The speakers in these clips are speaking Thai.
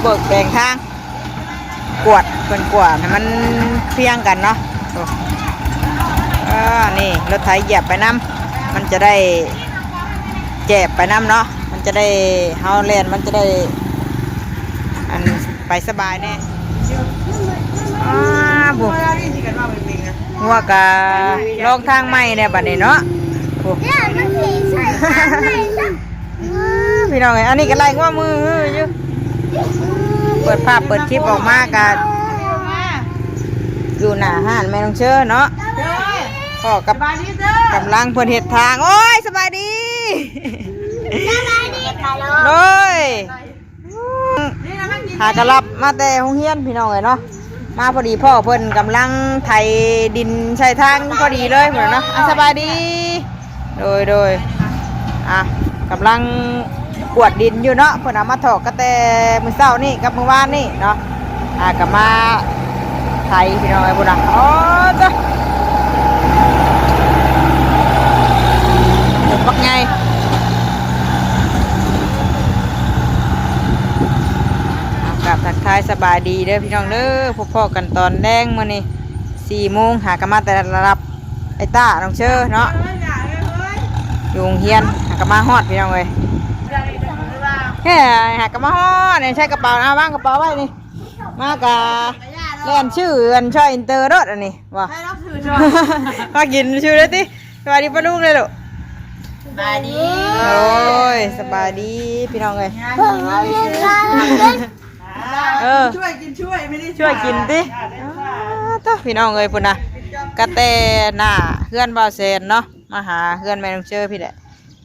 เบิกแบ่งทางกวดเป็นกวดให้มันเพียงกันเนาะนี่รถไถเหยียบไปน้ำมันจะได้แจบไปน้ำเนาะมันจะได้เฮาแลนมันจะได้อันไปสบายแน่บุหัวกะลองทางใหม่เนี่ยบัดนี้เนาะพี่น้องไงอันนี้ก็ไล่ว่ามืออยู่เปิดภาพเปิดคลิปออกมากันอยู่หน้าห้านแม่น้องเชื่อเนาะก็กับกำลังเพิ่นเห็ดทางโอ้ยสบายดีเลยหากระลับมาแต่ห้องเฮียนพี่น้องเลยเนาะมาพอดีพ่อเพิ่นกำลังไถดินใช้ทางพอดีเลยเหมือนเนาะสบายดีโดยกำลังกวดดินอยู่เนาะเพิ่นเอามาถอกก็แต่มื้อเช้านี่กับมื้อวานนี่เนาะกับมาไถพี่น้องไอ้บุญนะอ๋อจ้ะปักไงกับทักทายสบายดีเด้อพี่น้องเด้อพบพ่อกันตอนแดงมื้อนี้4 โมงหากมาแต่รับไอ้ต้าน้องเชื่อเนาะอยู่โรงเรียนหากมาฮอดพี่น้องเอ้ยแค่หากมาฮอดเนี่ยใช้กระเป๋าเอาวางกระเป๋าไว้นี่มากะเล่นชื่ออันช่อยอินเตอร์รถอันนี้ว่ะมากินชื่อเลยติสบายดีป้าลุงเลยลูกสบายดีโอ้ยสบายดีพี่น้องเลยช่วยกินช่วยไม่ได้ช่วยกินติต่อพี่น้องเลยปุ่นนะกระแตหน้าเพื่อนบ่าวเซนเนาะมาหาเพื่อนแม่น้องเชอพี่แหละ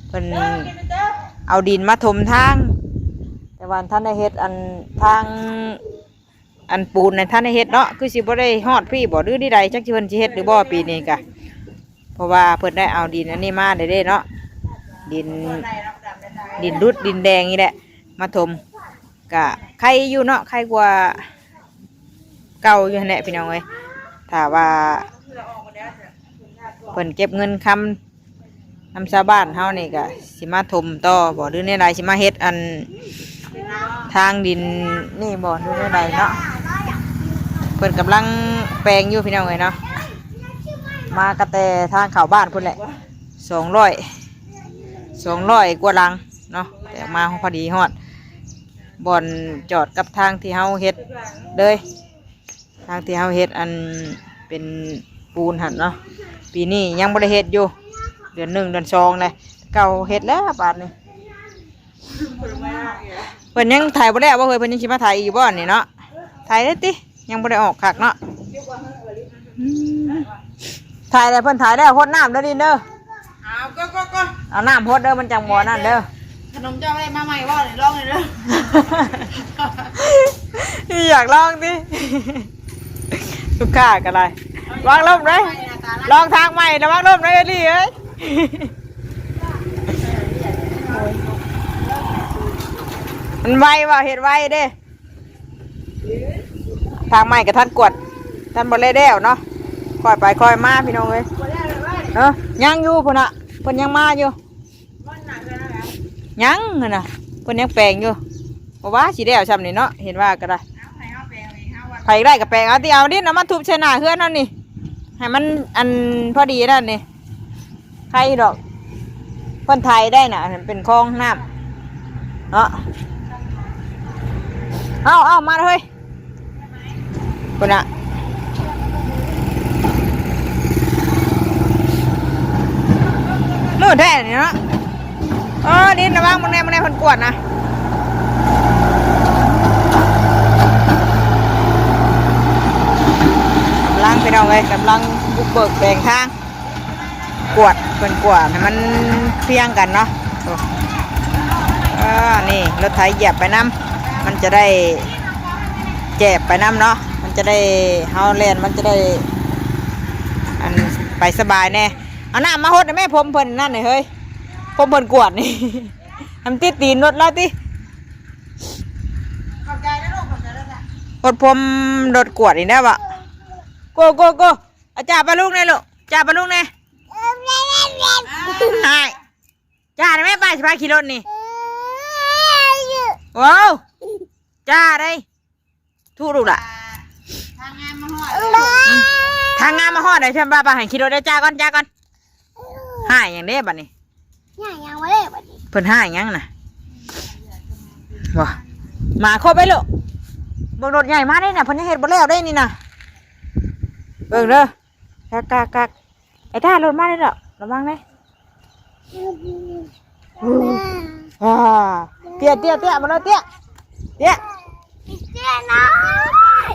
เพิ่นเอาดินมาถมทางแต่วันท่านได้เฮ็ดอันทางอันปูนในท่านได้เฮ็ดเนาะคือสิบ่ได้ฮอดพี่บ่ดื้อที่ใดจักสิเพิ่นสิเฮ็ดหรือบ่ปีนี้กะเพราะว่าเพิ่นได้เอาดินอันนี้มาได้เนาะดินรุดดินแดงนี่แหละมาถมกะใครอยู่เนาะใครกว่าเก่าอยู่แหละพี่น้องเอ้ยถ้าว่าเพิ่นเก็บเงินคำชาวบ้านเฮานี่ก็สิมาถมต่อบ่หรือในใดสิมาเฮ็ดอันทางดินนี่บ่หรือในใดเนาะเพิ่นกำลังแปลงอยู่พี่น้องเอ้ยเนาะมากระแตทางเข้าบ้านพุ่นแหละ200กว่าหลังเนาะแต่มาพอดีฮอดบ่อนจอดกับทางที่เฮาเฮ็ดเลยทางที่เฮาเฮ็ดอันเป็นปูนหั่นเนาะปีนี้ยังบ่ได้เฮ็ดอยู่เดือน 1 เดือน 2เลยเก่าเฮ็ดแล้วบาดนี้เพิ่นยังถ่ายบ่ได้บ่เฮ้ยเพิ่นยังสิมาถ่ายอีกบ่นี่เนาะถ่ายได้ติยังบ่ได้ออกคักเนาะถ่ายได้เพิ่นถ่ายได้พดน้ำเด้อดินเด้อเอาน้ำพดเด้อมันจังบ่นั่นเด้อขนมเจ้าให้มาใหม่บ่นี่ลองเลยเด้ออยากลองดิลูกค้าก็ได้วางลมเลยลองทางใหม่นะวางลมเลยลี่เอ้ยมันไวว่ะเห็ดไวเด้ทางใหม่กับท่านกวดท่านบอลเล่เด้วเนาะคอยไปคอยมาพี่น้องเลยยังอยู่พุ่นอ่ะพุ่นยังมาอยู่ยังน่ะพุ่นยังแปลงอยู่เพราะว่าสีเด้วช้ำนี่เนาะเห็นว่าก็ได้ใครได้กับแปลงเอาที่เอาดิน้ำมันทุบเชน่าเพื่อนนั่นนี่ให้มันอันพอดีนั่นนี่ใครดอกคนไทยได้น่ะเป็นคลองน้ำเนาะเอามาเลยคนน่ะมืดแท้นี่เนาะดินนะบ้างมันแน่คนกวดนะกำลังไปเอาไงกำลังบุกเบิกแบ่งทางกวดเป็นกวดให้มันเพียงกันเนาะนี่รถไถเหยียบไปน้ำมันจะได้แจบไปน้ำเนาะมันจะได้เฮาแลนมันจะได้อันไปสบายแน่เอาหน้ามาหดแม่ผมเพิ่นนั่นเลยเฮ้ยผมเพิ่นกวดนี่ทำติดตีนรถแล้วติหดผมรถกวดนี่ได้ปะโกจ่าปลาลูกเนี่ยลูกจ่าปลาลูกเนี่ยใช่จ่าแม่ไปสบายขี่รถนี่ว้าว จ้าได้ทุลูกละทางงานมาฮอดได้ใช่ป่ะให้คิดรถได้จ้าก่อนหายอย่างเด้บัดนี้หายยังไม่ได้บัดนี้เพิ่นหายยังน่ะว้ามาครบไปลูกเบิ่งรถใหญ่มาได้น่ะเพิ่นยังเฮ็ดบ่แล้วได้นี่น่ะเบิ่งเด้อกักไอ้ท่ารถมาได้ดอกระวังเด้เตี้ยมาเลยเตี้ยน้อย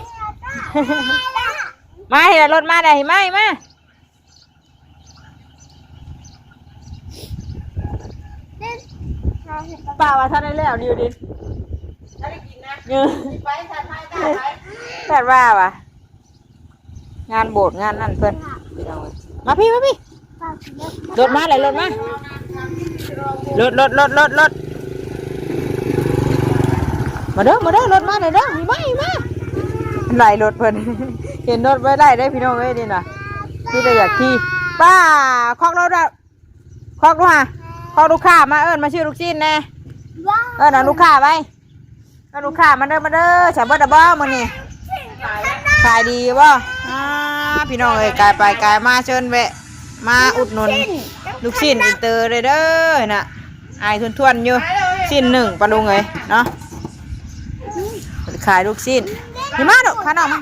มาเห็นรถมาได้ไหมมาป่าว่าท่านได้แล้วดิวดิท่านได้กินนะไปท่านให้ท่านว่าวะงานโบสถ์งานนั่นเพิ่นมาพี่รถมาเลยรถมามาเด้อรถมาเลยเด้อมาไหลรถเพิ่นเห็นรถไว้ได้ได้พี่น้องเอ้ยนี่น่ะพี่จะอยากขี่ป้าคอกรถอะคอกดูฮะคอกลูกค้ามาเอิ้นมาชื่อลูกชิ้นแน่เอิ้นเอาลูกค้าไปเอาลูกค้ามาเด้อฉันบ่ได้บ่มื้อนี้ขายดีบ่พี่น้องเอ้ยกายไปกายมาเชิญแวะมาอุดหนุนลูกชิ้นอินเตอร์เลยเด้อน่ะอายทวนๆอยู่ชิ้นหนึ่งปลาลุงเอ้ยเนาะขายลูกชิ้นนี่มาดอกพาน้องมา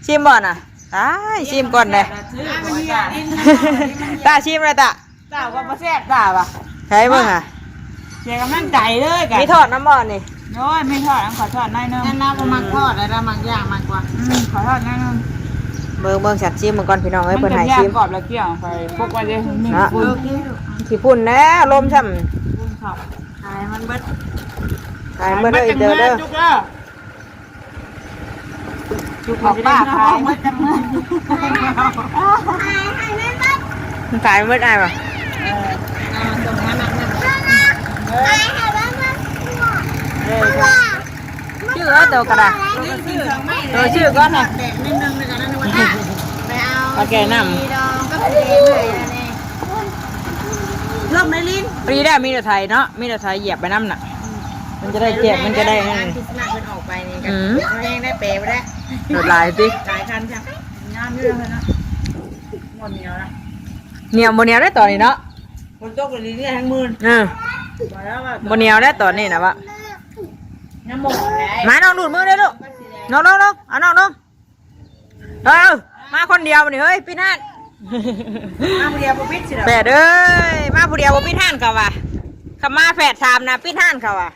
ชิมบ่น่ะชิมก่อนเลยตาชิมเลยตาก็มาแซ่บตาป่ะใช่เบิ่งอ่ะเชียร์กำลังใจเลยกันมีทอดน้ำบ่อนี่โอ้ยไม่ทอดขอทอดหน่อยนึงน้ำมันทอดแล้วมันย่างมากกว่าขอทอดหน่อยนึงเบิ่งฉันชิมมึงก่อนพี่น้องเอ้ยเพิ่นให้ชิมกรอบแล้วเกี่ยวไปพวกวันเดียวมีฝุ่นขี้ฝุ่นแน่ลมช่ำขายมันเบิดเด้อเด้อจุกของป้าขายมันขายมันได้ป่ะชื่อเตัวกระดาษชื่อก้อนน่ะโอเคน้ำเริ่มในลิ้นปรีได้มีแต่ไทยเนาะมีแต่ไทยเหยียบไปน้ำน่ะมันจะได้เจ็บมันจะได้พิษณะมันออกไปนี่กันเขาเองได้เปย์ไปได้หลายสิหลายคันจ้ะงามเยอะเลยนะหมดเหนียวนะเหนียวได้ตอนนี้เนาะคนตกเลยนี่ทั้งมือบนเหนียวได้ตอนนี้นะวะน้ำหมดมาน้องดูดมือเลยลูกน้องเอาน้องมาคนเดียวนี่เฮ้ยพี่นั่นมาผู้เดียวบ่ปิดสิแฝดเอ้ยมาผู้เดียวบ่ปิดห้านเขาว่ะขมาแฝด3นะปิดห้านเขาว่ะ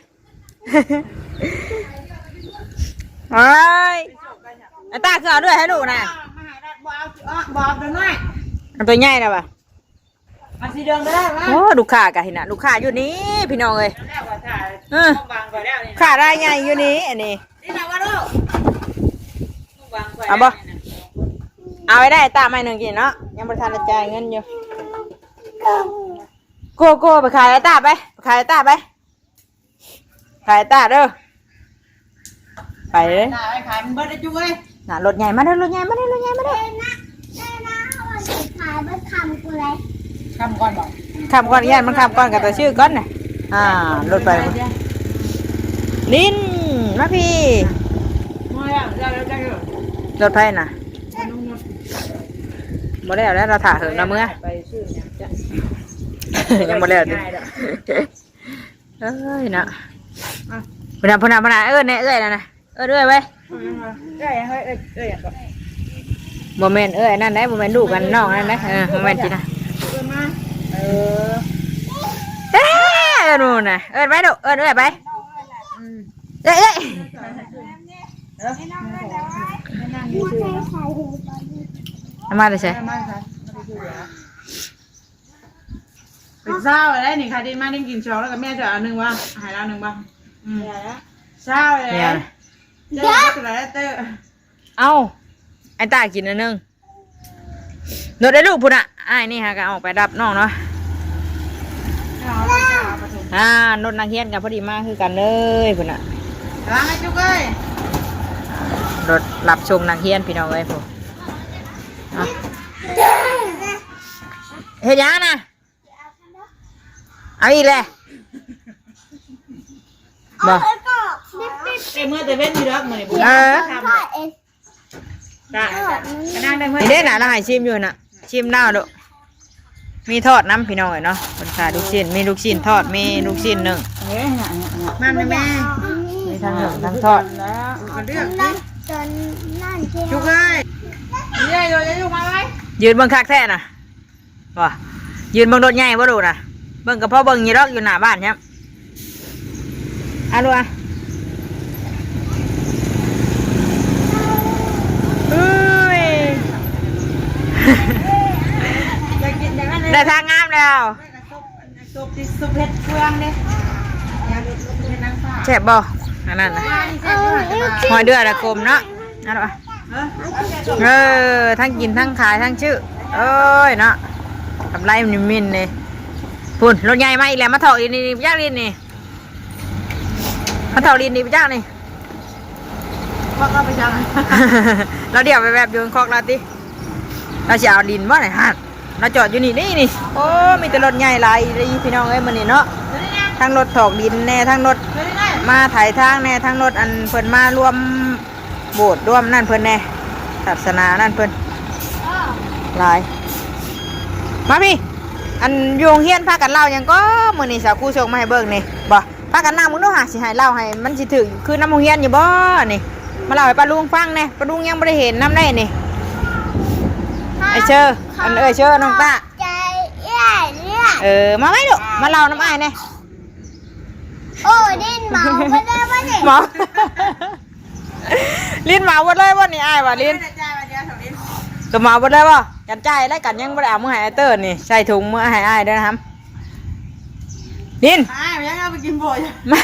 เฮ้ยไอ้ตาคือเอาด้วยให้ลูกนะบอกเดี๋ยวน้อยตัวใหญ่นะว่ะมาสีเดิมก็ได้ไหมโอ้ลูกค้ากันเห็นนะลูกค้าอยู่นี่พี่น้องเอ้ยค้าได้ใหญ่อยู่นี่อันนี้เอาบ่เอาไว้ได้ตาไม่หนึ่งกินเนาะยังประทานจ่ายเงินอยู่โก้ไปขายไอ้ตาไปขายไอ้ตาเด้อไปเลยขายมันเบิร์ดได้จุ้ยน่ะรถใหญ่มาเด้อขายเบิร์ดคำกูเลยคำก่อนบอกคำก่อนยันมันคำก่อนกับตัวชื่อก่อนน่ะรถไปลิ้นมาพี่รถไฟน่ะบ่ได้แล้วเราถ่าเหิงนะเมื่อยังบ่ได้ดิเอ้ยนะพนันเนี่ยเอ้ยนะด้วยไว้โมเมนต์นั่นได้โมเมนต์ลูกกันน้องนั่นได้โมเมนต์จีนะนู่นน่ะไว้ดูไปมาเลยใช่เป็นเศร้าอะไรนี่ค่ะดิมาได้กินช็อกแล้วกับแม่จะเอาหนึ่งวะหายแล้วหนึ่งบ้างเศร้าเลยเจ้าอะไรเตอเอาไอ้ตากินอันนึงโดดได้ลูกพุ่นอ่ะไอ้นี่ฮะก็ออกไปดับน้องเนาะรถนางเฮียนกับพอดีมากคือกันเลยพุ่นอ่ะล้างให้จุ๊กเอ้ยรถรับชมนางเฮียนพี่น้องเอ้ยพุ่นเฮ็ดยังนะเอาอีกเลย บ่ เมื่อแต่เว้นอยู่แล้วมื้อนี้ เออ จ้ะก็นั่งได้เมื่อ นี่เด้น่ะเราให้ชิมอยู่น่ะชิมแล้วลูกมีทอดน้ำพี่น้องเนาะคนขายลูกชิ้นมีลูกชิ้นทอดมีลูกชิ้นหนึ่ง มาแม่ มีทั้งหนึ่งทั้งทอด แล้วก็เลือก จุ จุ ก กเลยนี่เลยจะจุกมาไหม ยืนเบิ่งคักแท้น่ะบ่ยืนเบิ่งรถใหญ่บ่ดูน่ะเบิ่งกับพ่อเบิ่งยี่รอกอยู่หน้าบ้านครับอ่ะลูกอ่ะเอ้ย อยากกินอย่างนั้นเลย ได้ทางงามแล้ว ซุปเผ็ดเครื่องเนี่ยอยากกินซุปเผ็ดนางฟ้า แซ่บบ่อันนั้นน่ะหอยเดือดอะกลมเนาะนั่นว่ะทั้งกินทั้งขายทั้งชื่อเอ้ยเนาะทำไรมันมินเลยพุ่นรถใหญ่มาอีกแล้วมาถอกอีนี่ย่างลินนี่มาถอกลินนี่ย่างนี่ พ่อก็ไปจัง เราเดี๋ยวไปแบบโยนคอกเราติเราจะเอาดินว่าไหนฮะเราจอดอยู่นี่นี่โอ้มีแต่รถใหญ่หลายพี่น้องเอ้ยมันนี่เนาะทั้งรถถอกดินแน่ทั้งรถมาถ่ายทางแน่ทั้งรถอันเพิ่นมารวมโบสถ์รวมนั่นเพิ่นแน่ศาสนานั่นเพิ่นหลายมาพี่อันโยงเฮียนพากันเล่ายังก็มื้อนี้สาวครูส่งมาให้เบิ่งนี่บ่พากันนั่งมึงดูหาสิให้เล่าให้มันสิถึงคือน้ำโรงเรียนอยู่บ่นี่มาเล่าให้ป้าลุงฟังแน่ป้าลุงยังบ่ได้เห็นน้ำได้นี่ไอเชออันเชอน้องตา ใจเอี่ยเลี่ย มาไหมลูกมาเล่าน้ำอ้ายแน่ โอ้ดินเมาไม่ได้ว่าเนี่ย หมอ ลิ้นหมาหมดเลยวันนี้อ้ายว่ะลิ้น จ้ามาเดียวแถวนี้ ก็หมาหมดเลยว่ะกันใจายแล้วกันยังบ่ได้เอามือให้ไอเตอร์นี่ใส่ถุงมือให้อ้ายด้วยนะครับลิ้น ยังเอาไปกินบ่อย มา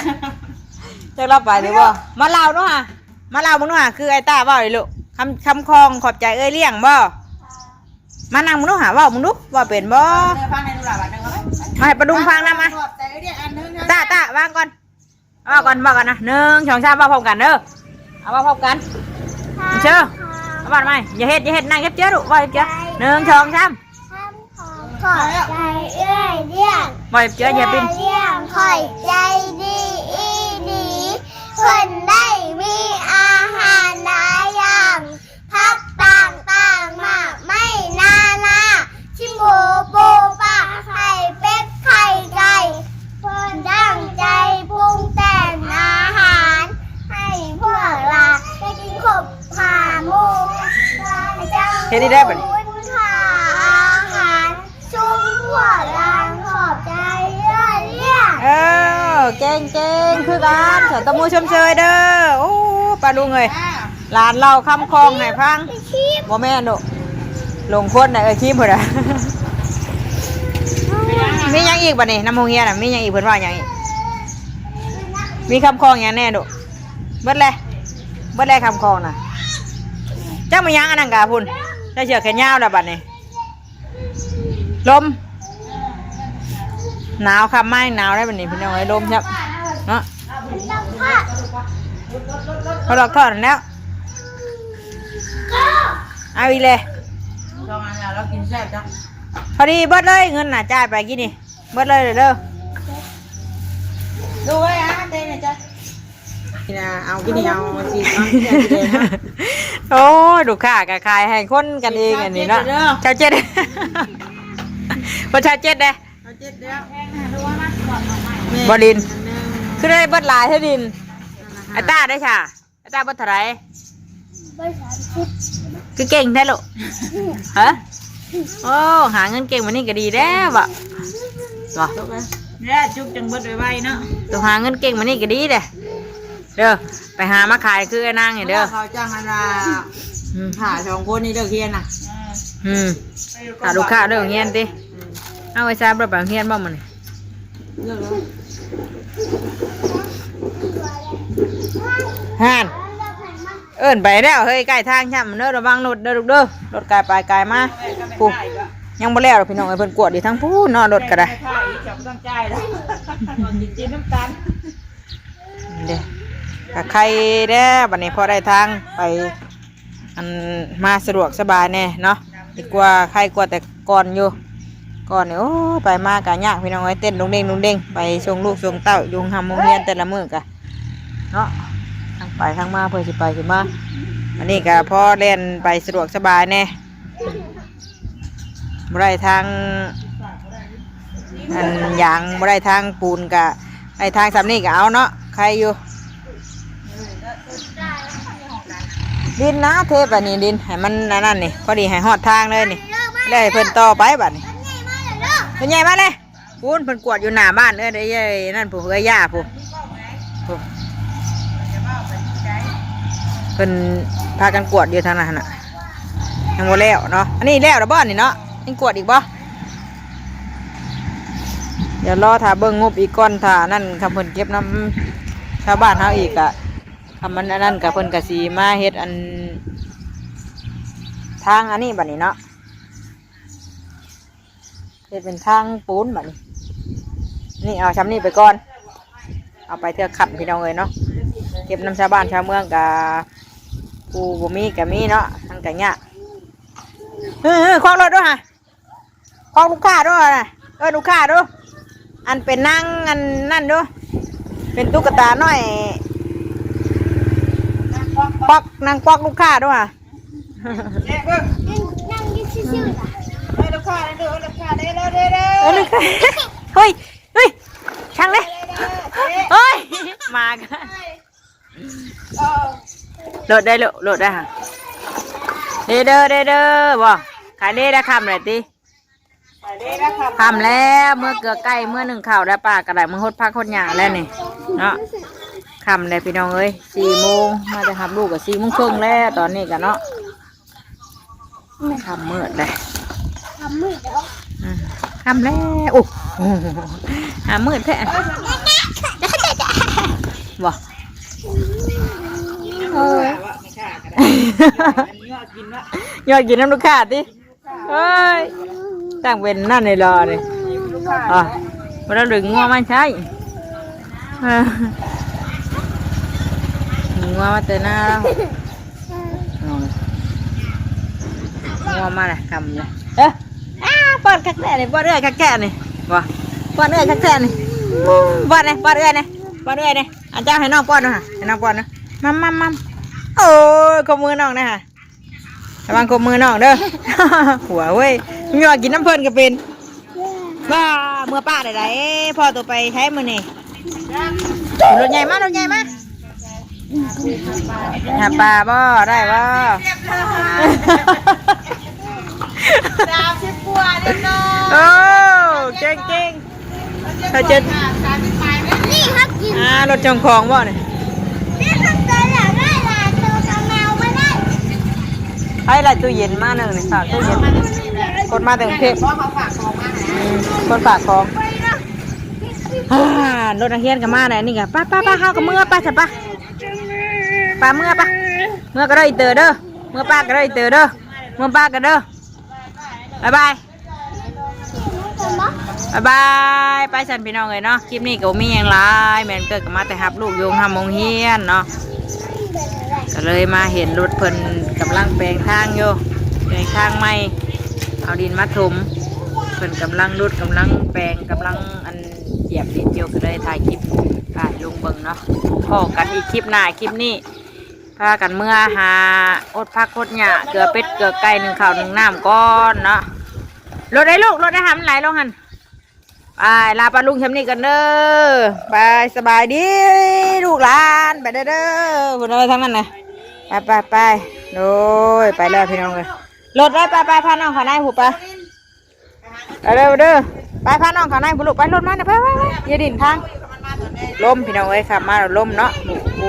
จะรับไปหรือบ่มาเล่าเนาะฮะมาเล่ามึงเนาะฮะคือไอ้ตาเว้าเลยลูกคำคองขอบใจเอ้ยเลี้ยงบ่มานั่งมึงเนาะฮะเว้ามึงดูว่าเป็นบ่ ฟังในดูหลาบัดนึงเอาไหม มาให้ประดุงฟังนะมา ขอบใจเรียกอันนึง ตาวางก่อนเอาก่อนบอกกันนะ1 2 3ว่าพร้อมกันเด้อเอาว่าพร้อมกันเชื่อเอาบ้านไหมอย่าเฮ็ดนั่งเฮ็ดเจ้าลูกว่าเจ้า1 2 3 ขอใจเอี่ยเลี่ย บ่เจ้าอย่าปิ้น เลี่ยคอยใจดีอีดีคนได้มีอาหารหลายอย่างพักต่างมากไม่นาชิมโบโบปลาไข่เป็ดไข่ไก่คนตั้งใจปรุงแต่งอาหารให้พวกเราได้กินครบผ่าหมูเฮ็ดได้บ่นี่ คุณค่าอาหารชุ่มพวกเราขอบใจเลี่ย เก่งคือกันสตะมูชมเชยเด้อโอ้ปลาลุงเอ้ยหลานเราคำคองให้ฟังบ่แม่นลูกลงคนน่ะคิมเพิ่นน่ะมีหยังอีกบ่นี่น้ำโรงเรียนน่ะมีหยังอีกเพิ่นว่าหยังอีกมีคำคองหยังแน่ลูกเบิดเลยคำคองน่ะจักมีหยังอันนั้นกะพุ่นได้เชือกแขนยาวแล้วบัดนี้ลมหนาวครับไม่หนาวได้แบบนี้พี่น้องไอ้ลมครับเนาะพอดอกทอดแล้วเอาอีเลย ลองอันแล้วกินแซ่บจัง พอดีเบิดเลยเงินน่ะจ่ายไปกี่นี่เบิดเลยเด้อ ดูไว้อะเต้นนะจ๊ะกินเอากินเอาสิเอากินเลยนะ โอ้ดูค่ากะขายให้คนกันเองอันนี้เนาะชาวเจ็ดพอชาวเจ็ดเด้ เอาเจ็ดเดียว บดินคือได้เบิดหลายให้ดินไอ้ตาได้ค่ะไอ้ตาเบิดเท่าไหรคือเก่งแท้ลูกฮะโอ้หาเงินเก่งวันนี้ก็ดีแล้วบ่เนี่ยจุกจังเบิดไว้เนาะ ตัวหาเงินเก่งวันนี้ก็ดีเด้เด้อไปหามาขายคือไอ้นางนี่เด้อ เขาจ้างอันละผ่า2 คนนี่เด้อเฮียนน่ะ หาลูกค้าเด้อเฮียนติเอาไว้ซาบ่ไปเฮียนบ่มื้อนี้ เลิกแล้ว ห่านเอิ้นไปแล้วเฮ้ยใกล้ทางช่ำเด้อระวังรถเด้อลูกเด้อรถกายไปกายมาปุ๊ยังบ่แล้วพี่น้องไอ้เพิ่นกวดอยู่ทั้งผู้นอนรถก็ได้ ค่าอีกจับต้องจ่ายแล้วกินน้ำตาล เด้อใครเด้อบัดนี้พอได้ทางไปอันมาสะดวกสบายแน่เนาะดีกว่าใครกว่าแต่ก่อนอยู่ก่อนนี่โอ้ไปมากะยากพี่น้องเอ้ยเต้นลงเด้งไปส่งลูกส่งเต้ายุงหำโรงเรียนแต่ละมื้อกะ เนาะทางไปทางมาเพื่อสิไปสิมาอันนี้ก็พอเล่นไปสะดวกสบายแน่บ่ได้ทางอันยางบ่ได้ทางปูนกะไอ้ทางสำนี่ก็เอาเนาะใครอยู่ดินนะเทปอันนี้ดินให้มันนั่นนี่พอดีให้ฮอดทางเลยนี่ได้เพิ่นต่อไปบัดนี้เพิ่นใหญ่มาเลยปูนเพิ่นกวดอยู่หน้าบ้านเอ้ยได้ยัยนั่นผู้เอ้ยย่าผู้เพิ่นพากันกวดอยู่ทางนั้นน่ะยังบ่แล้วเนาะอันนี้แล้วแล้วบ่นี่เนาะยังกวดอีกบ่เดี๋ยวรอถ้าเบิ่งงบอีกก่อนถ้านั่นคำเพิ่นเก็บน้ำชาวบ้านเฮาอีกอะคำมันอันนั้นกับเพิ่นกะสีมาเฮ็ดอันทางอันนี้บัดนี้เนาะเฮ็ดเป็นทางปูนบัดนี้นี่เอาชำนี่ไปก่อนเอาไปเทือกขับพี่น้องเลยเนาะเก็บน้ำชาวบ้านชาวเมืองกับปูบ่มีกับมีเนาะทางกะเงี้ยคล้องรถด้วยฮะคล้องลูกค้าด้วยนะลูกค้าด้วยอันเป็นนั่งอันนั่นด้วยเป็นตุ๊กตาน้อยปอกนางปอกลูกค้าด้วยฮะ นั่งยืดชื่อๆล่ะ ลูกค้าเด้อลูกค้าเด้อเด้อ ลูกค้าเฮ้ยช่างเลยเฮ้ยมากันโหลดได้โหลดได้ฮะเด้อบ่ขายเด้ได้คำเลยตีคำแล้วเมื่อเกลือใกล้เมื่อหนึ่งข่าวได้ปากกระไดมือหดพักหดหยาแล้วนี่เนาะคำเลยพี่น้องเอ้ย4 โมงมาจะทำลูกกับ4 โมงครึ่งแล้วตอนนี้กันเนาะคำมืดเลย ทำมือเดี๋ยว คำแล้วโอ้มืดแท้บ่ยอดกินน้ำลูกค้าดิเฮ้ยตั้งเป็นนั่นในรอเลยอ๋อมาเราดึงงัวมันใช่งัวมาเตะหน้างัวมาเลยคำเลยป้อนคักแก่เลยป้อนเอื้อยคักแก่นี่บ่ป้อนเอื้อยคักแก่นี่ป้อนเลยป้อนเอื้อยเลยป้อนเอื้อยเลยอาจารย์ให้น้องป้อนด้วยค่ะให้น้องป้อนนะมัมโอ้ยขมือน้องนะฮะระวังขมือน้องเด้อหัวเว้ยมีว่ากินน้ำเพลินก็เป็นบ้าเมื่อป้าได้พ่อตัวไปใช้มือนี่รถใหญ่มากรถใหญ่มากหาปลาบ่ได้บ่ดาวชิปัวเด้อน้อง โอ้เก่งเขาจะ นี่ครับกิน รถจงของบ่เนี่ย นี่ทำตัวแล้วได้ละตัวกระเมาไม่ได้ ให้ไรตู้เย็นมาหนึ่งนี่ฝากตู้เย็นคนมาถึงเทพ เพราะเขาฝากของมาหา คนฝากของรถนักเรียนกับมาไหนนี่กับป้าเข้ากับเมื่อป้าใช่ป้าเมื่อก็ได้เตอเด้อเมื่อป้าก็ได้เตอเด้อเมื่อป้าก็เด้อบายไปสันพี่น้องเลยเนาะคลิปนี้ก็มีอย่างไรแมนเกิดกับมาแต่ฮับลูกโยงทำมงเฮียนเนาะก็เลยมาเห็นรถเพิ่นกำลังแปลงทางอยู่แปลงทางใหม่เอาดินมาถมเพิ่นกำลังรุดกำลังแปลงกำลังอันเหยียบดินเดียวก็เลยถ่ายคลิปลุงเบิ่งเนาะพอกันอีกคลิปหน้าคลิปนี้พากันเมื่อหาอดพักอดหยาเกลือเป็ดเกลือไก่1 ข้าว 1 น้ำก้อนเนาะรถได้ลูกรถได้หำไหลลงหันไปลาปลาลุงชำนี่กันเด้อไปสบายดีลูกหลานไปเด้อพูดอะไรทั้งนั้นนะไปโดยไปแล้วพี่น้องเลยรถได้ไปพาน้องขาในหูไปเด้อไปพาน้องขาในบุลุไปรถมาเด้อไปอย่าดิ่นทางลมพี่น้องเอ้ยขับมาเราลมเนาะโอ้